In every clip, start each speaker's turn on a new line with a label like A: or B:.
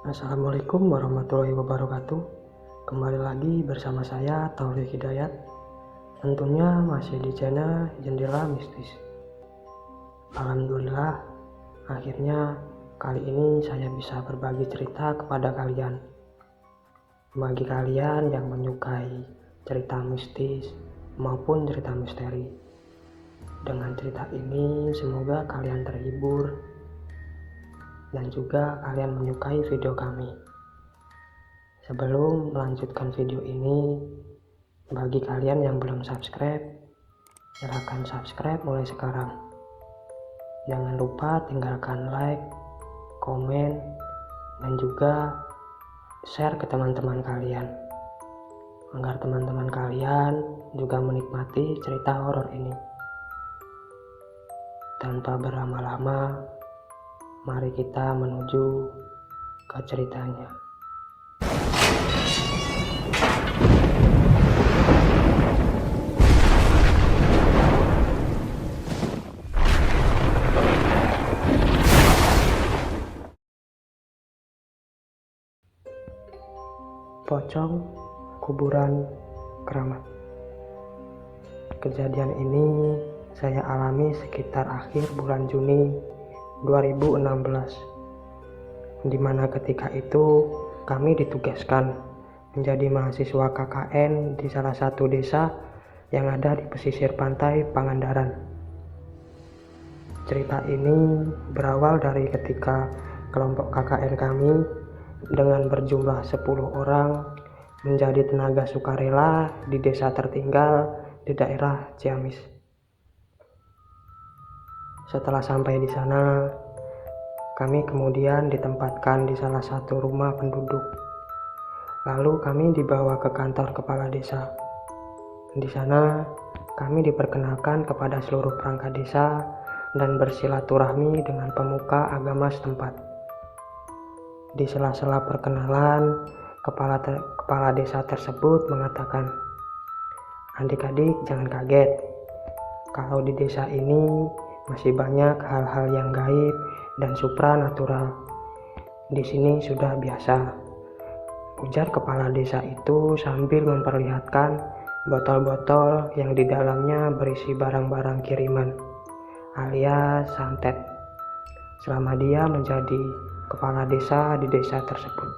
A: Assalamualaikum warahmatullahi wabarakatuh. Kembali lagi bersama saya Taufik Hidayat. Tentunya masih di channel Jendela Mistis. Alhamdulillah, akhirnya kali ini saya bisa berbagi cerita kepada kalian. Bagi kalian yang menyukai cerita mistis maupun cerita misteri. Dengan cerita ini semoga kalian terhibur dan juga kalian menyukai video kami. Sebelum melanjutkan video ini, bagi kalian yang belum subscribe, silahkan subscribe mulai sekarang. Jangan lupa tinggalkan like, komen, dan juga share ke teman-teman kalian, agar teman-teman kalian juga menikmati cerita horor ini. Tanpa berlama-lama, mari kita menuju ke ceritanya. Pocong kuburan keramat. Kejadian ini saya alami sekitar akhir bulan Juni 2016, di mana ketika itu kami ditugaskan menjadi mahasiswa KKN di salah satu desa yang ada di pesisir pantai Pangandaran. Cerita ini berawal dari ketika kelompok KKN kami dengan berjumlah 10 orang menjadi tenaga sukarela di desa tertinggal di daerah Ciamis. Setelah sampai di sana, kami kemudian ditempatkan di salah satu rumah penduduk. Lalu kami dibawa ke kantor kepala desa. Di sana, kami diperkenalkan kepada seluruh perangkat desa dan bersilaturahmi dengan pemuka agama setempat. Di sela-sela perkenalan, kepala desa tersebut mengatakan, "Adik-adik jangan kaget, kalau di desa ini masih banyak hal-hal yang gaib dan supranatural. Di sini sudah biasa," ujar kepala desa itu sambil memperlihatkan botol-botol yang di dalamnya berisi barang-barang kiriman alias santet selama dia menjadi kepala desa di desa tersebut.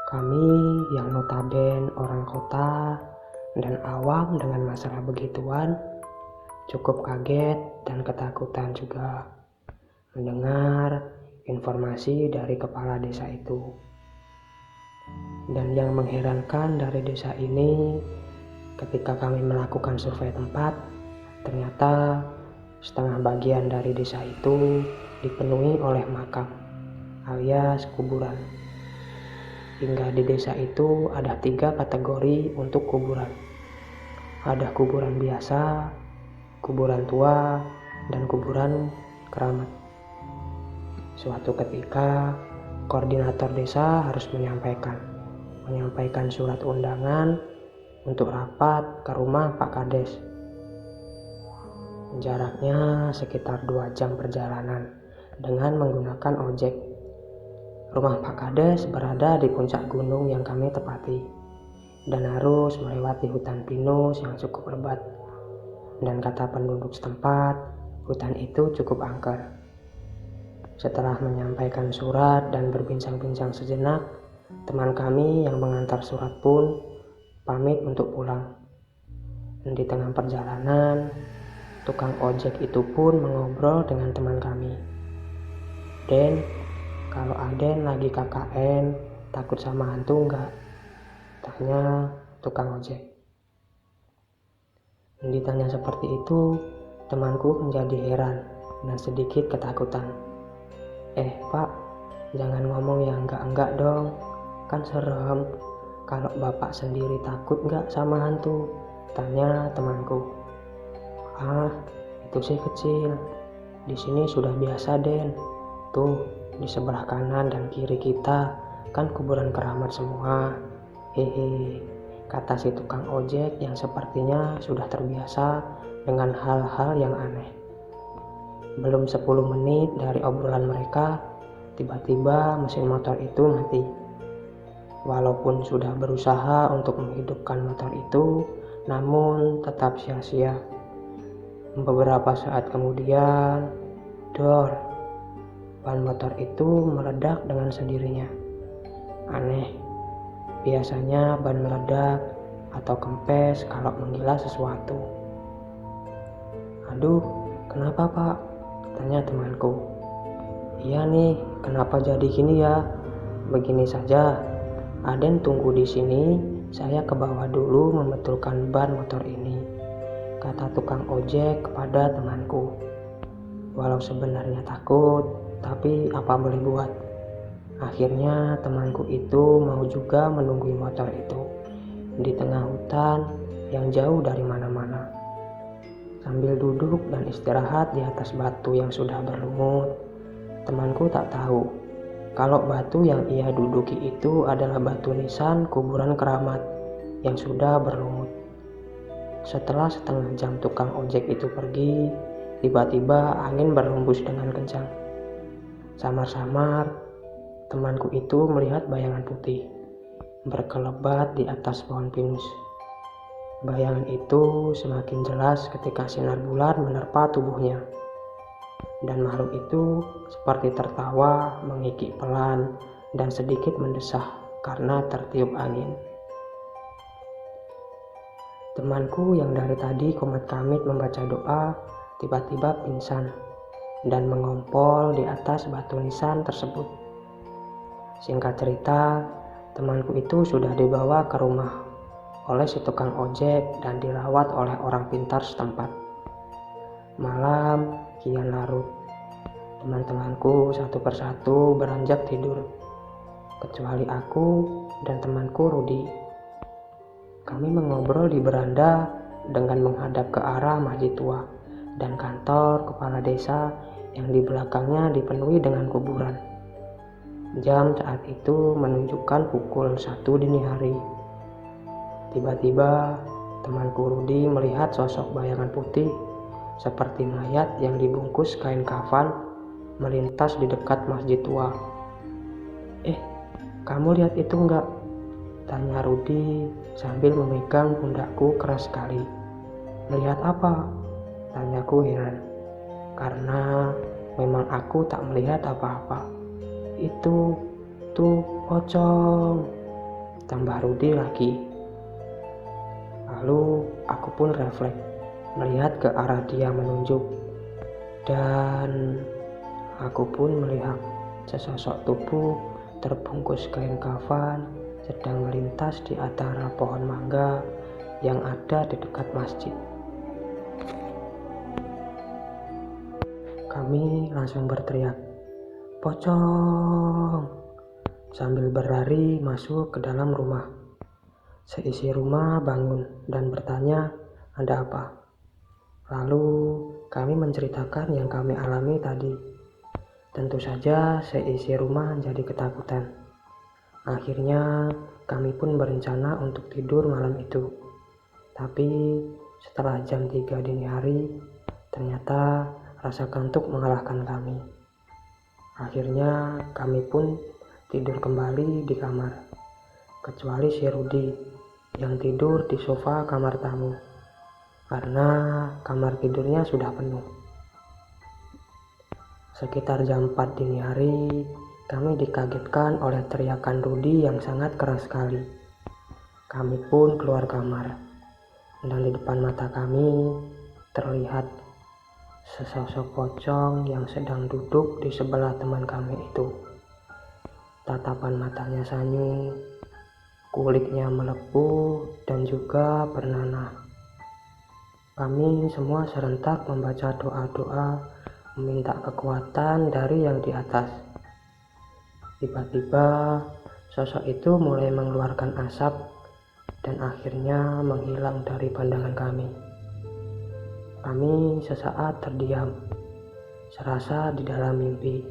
A: Kami yang notabene orang kota dan awam dengan masalah begituan cukup kaget dan ketakutan juga mendengar informasi dari kepala desa itu. Dan yang mengherankan dari desa ini, ketika kami melakukan survei tempat, ternyata setengah bagian dari desa itu dipenuhi oleh makam alias kuburan. Hingga di desa itu ada 3 kategori untuk kuburan. Ada kuburan biasa, kuburan tua, dan kuburan keramat. Suatu ketika, koordinator desa harus menyampaikan surat undangan untuk rapat ke rumah Pak Kades. Jaraknya sekitar 2 jam perjalanan dengan menggunakan ojek. Rumah Pak Kades berada di puncak gunung yang kami tepati dan harus melewati hutan pinus yang cukup lebat. Dan kata penduduk setempat, hutan itu cukup angker. Setelah menyampaikan surat dan berbincang-bincang sejenak, teman kami yang mengantar surat pun pamit untuk pulang. Dan di tengah perjalanan, tukang ojek itu pun mengobrol dengan teman kami. "Den, kalau Aden lagi KKN, takut sama hantu enggak?" tanya tukang ojek. Ditanya seperti itu, temanku menjadi heran dan sedikit ketakutan. Pak, jangan ngomong yang enggak-enggak dong, kan serem. Kalau bapak sendiri takut enggak sama hantu?" tanya temanku. Itu sih kecil. Di sini sudah biasa, Den. Tuh, di sebelah kanan dan kiri kita kan kuburan keramat semua. Hehe, kata si tukang ojek yang sepertinya sudah terbiasa dengan hal-hal yang aneh. Belum 10 menit dari obrolan mereka, tiba-tiba mesin motor itu mati. Walaupun sudah berusaha untuk menghidupkan motor itu, namun tetap sia-sia. Beberapa saat kemudian, dor, ban motor itu meledak dengan sendirinya. Aneh, biasanya ban meledak atau kempes kalau mengilas sesuatu. "Aduh, kenapa Pak?" tanya temanku. "Iya nih, kenapa jadi gini ya? Begini saja, Aden tunggu di sini, saya ke bawah dulu membetulkan ban motor ini," kata tukang ojek kepada temanku. Walau sebenarnya takut, tapi apa boleh buat. Akhirnya temanku itu mau juga menunggui motor itu di tengah hutan yang jauh dari mana-mana. Sambil duduk dan istirahat di atas batu yang sudah berlumut, temanku tak tahu kalau batu yang ia duduki itu adalah batu nisan kuburan keramat yang sudah berlumut. Setelah setengah jam tukang ojek itu pergi, tiba-tiba angin berhembus dengan kencang. Samar-samar, temanku itu melihat bayangan putih berkelebat di atas pohon pinus. Bayangan itu semakin jelas ketika sinar bulan menerpa tubuhnya. Dan makhluk itu seperti tertawa, mengikik pelan, dan sedikit mendesah karena tertiup angin. Temanku yang dari tadi komat kamit membaca doa, tiba-tiba pingsan dan mengompol di atas batu nisan tersebut. Singkat cerita, temanku itu sudah dibawa ke rumah oleh si tukang ojek dan dirawat oleh orang pintar setempat. Malam kian larut. Teman-temanku satu persatu beranjak tidur, kecuali aku dan temanku Rudi. Kami mengobrol di beranda dengan menghadap ke arah masjid tua dan kantor kepala desa yang di belakangnya dipenuhi dengan kuburan. Jam saat itu menunjukkan pukul 1 dini hari. Tiba-tiba temanku Rudi melihat sosok bayangan putih seperti mayat yang dibungkus kain kafan melintas di dekat masjid tua. Kamu lihat itu enggak?" tanya Rudi sambil memegang pundakku keras sekali. "Melihat apa?" tanyaku heran, karena memang aku tak melihat apa-apa. Itu tuh pocong," tambah Rudi lagi. Lalu aku pun refleks melihat ke arah dia menunjuk, dan aku pun melihat sesosok tubuh terbungkus kain kafan sedang melintas di antara pohon mangga yang ada di dekat masjid. Kami langsung berteriak, "Pocong!" sambil berlari masuk ke dalam rumah. Seisi rumah bangun dan bertanya, "Ada apa?" Lalu kami menceritakan yang kami alami tadi. Tentu saja seisi rumah jadi ketakutan. Akhirnya kami pun berencana untuk tidur malam itu. Tapi setelah jam 3 dini hari, ternyata rasa kantuk mengalahkan kami. Akhirnya kami pun tidur kembali di kamar, kecuali si Rudi yang tidur di sofa kamar tamu, karena kamar tidurnya sudah penuh. Sekitar jam 4 dini hari, kami dikagetkan oleh teriakan Rudi yang sangat keras sekali. Kami pun keluar kamar, dan di depan mata kami terlihat sesosok pocong yang sedang duduk di sebelah teman kami itu. Tatapan matanya sanyu, kulitnya melepuh dan juga bernanah. Kami semua serentak membaca doa-doa meminta kekuatan dari yang di atas. Tiba-tiba sosok itu mulai mengeluarkan asap dan akhirnya menghilang dari pandangan kami. Kami sesaat terdiam, serasa di dalam mimpi.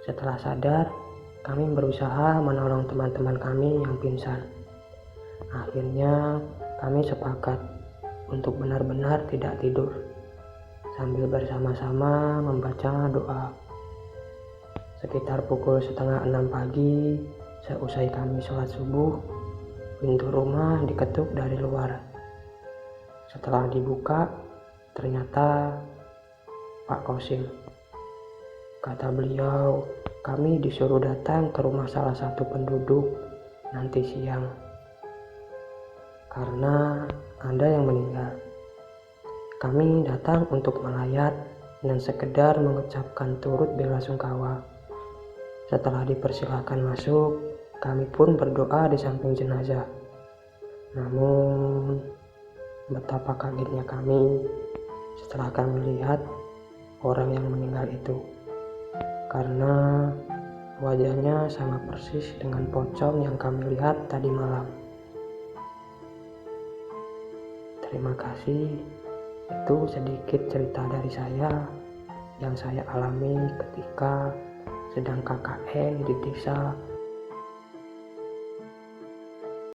A: Setelah sadar, kami berusaha menolong teman-teman kami yang pingsan. Akhirnya kami sepakat untuk benar-benar tidak tidur. sambil bersama-sama membaca doa. Sekitar pukul 5:30 pagi, seusai kami sholat subuh, pintu rumah diketuk dari luar. Setelah dibuka, ternyata Pak Kosim. Kata beliau, kami disuruh datang ke rumah salah satu penduduk nanti siang karena ada yang meninggal. Kami datang untuk melayat dan sekedar mengucapkan turut belasungkawa. Setelah dipersilakan masuk, kami pun berdoa di samping jenazah. Namun, betapa kagetnya kami setelah kami lihat orang yang meninggal itu. Karena wajahnya sama persis dengan pocong yang kami lihat tadi malam. Terima kasih. Itu sedikit cerita dari saya yang saya alami ketika sedang KKN di desa